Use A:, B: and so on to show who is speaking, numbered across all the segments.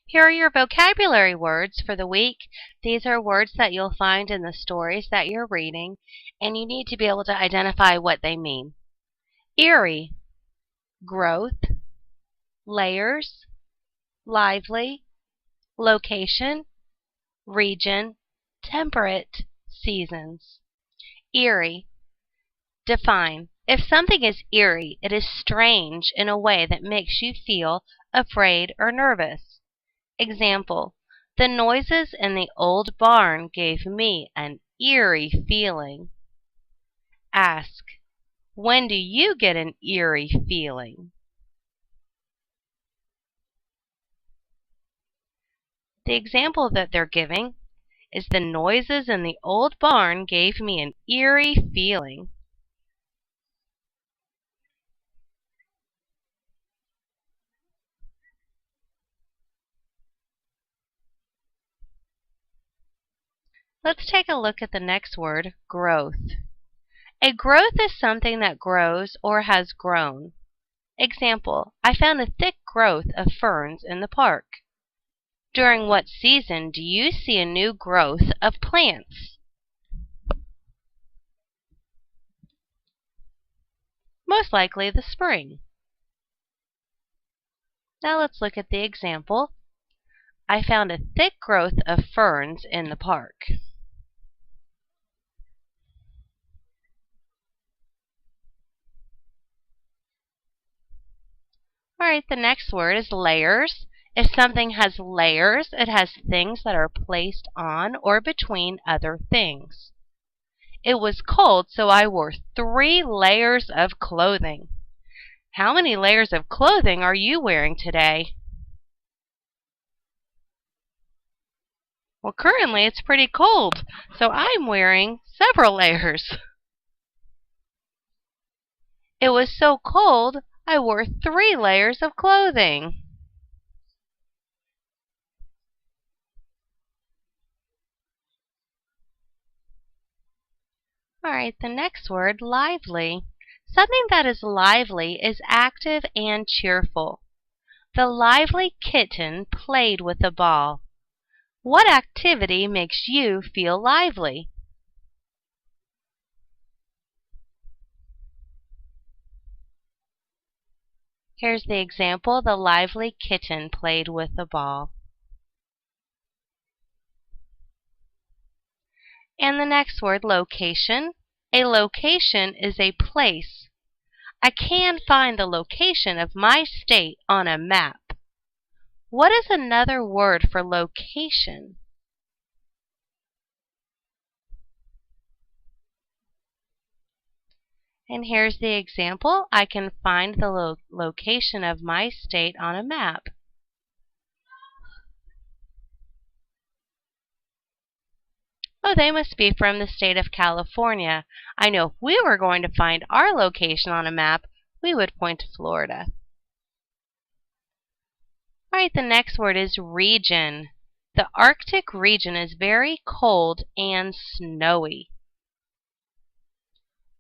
A: Here are your vocabulary words for the week. These are words that you'll find in the stories that you're reading, and you need to be able to identify what they mean. Eerie, growth, layers, lively, location, region, temperate, seasons. Eerie. Define. If something is eerie, it is strange in a way that makes you feel afraid or nervous. Example, the noises in the old barn gave me an eerie feeling. Ask, when do you get an eerie feeling? The example that they're giving is the noises in the old barn gave me an eerie feeling. Let's take a look at the next word, growth. A growth is something that grows or has grown. Example, I found a thick growth of ferns in the park. During what season do you see a new growth of plants? Most likely the spring. Now let's look at the example. I found a thick growth of ferns in the park. Alright, the next word is layers. If something has layers, it has things that are placed on or between other things. It was cold, so I wore 3 layers of clothing. How many layers of clothing are you wearing today? Well, currently it's pretty cold, so I'm wearing several layers. It was so cold, I wore 3 layers of clothing. Alright, the next word, lively. Something that is lively is active and cheerful. The lively kitten played with a ball. What activity makes you feel lively? Here's the example. The lively kitten played with a ball. And the next word, location. A location is a place. I can find the location of my state on a map. What is another word for location? And here's the example. I can find the location of my state on a map. Oh, they must be from the state of California. I know if we were going to find our location on a map, we would point to Florida. Alright, the next word is region. The Arctic region is very cold and snowy.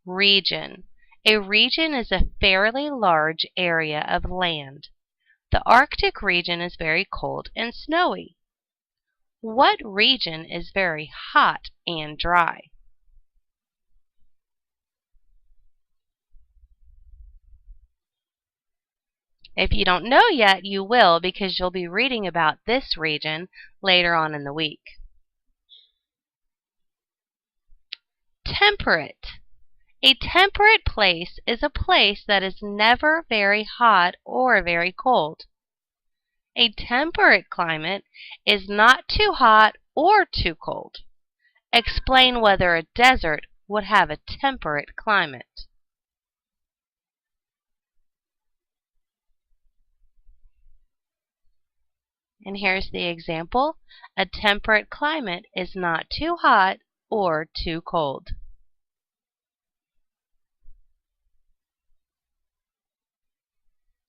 A: Region. A region is a fairly large area of land. The Arctic region is very cold and snowy. What region is very hot and dry? If you don't know yet, you will because you'll be reading about this region later on in the week. Temperate. A temperate place is a place that is never very hot or very cold. A temperate climate is not too hot or too cold. Explain whether a desert would have a temperate climate. And here's the example. A temperate climate is not too hot or too cold.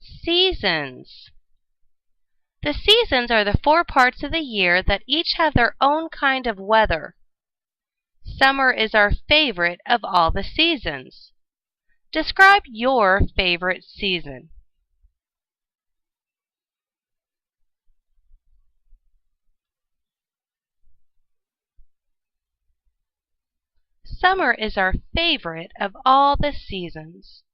A: Seasons. The seasons are the 4 parts of the year that each have their own kind of weather. Summer is our favorite of all the seasons. Describe your favorite season. Summer is our favorite of all the seasons.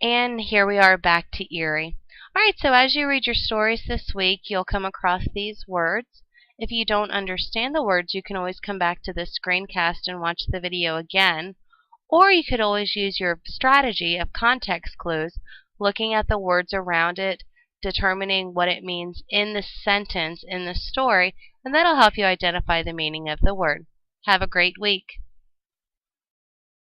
A: And here we are back to eerie. Alright, so as you read your stories this week, you'll come across these words. If you don't understand the words, you can always come back to this screencast and watch the video again. Or you could always use your strategy of context clues, looking at the words around it, determining what it means in the sentence in the story, and that'll help you identify the meaning of the word. Have a great week.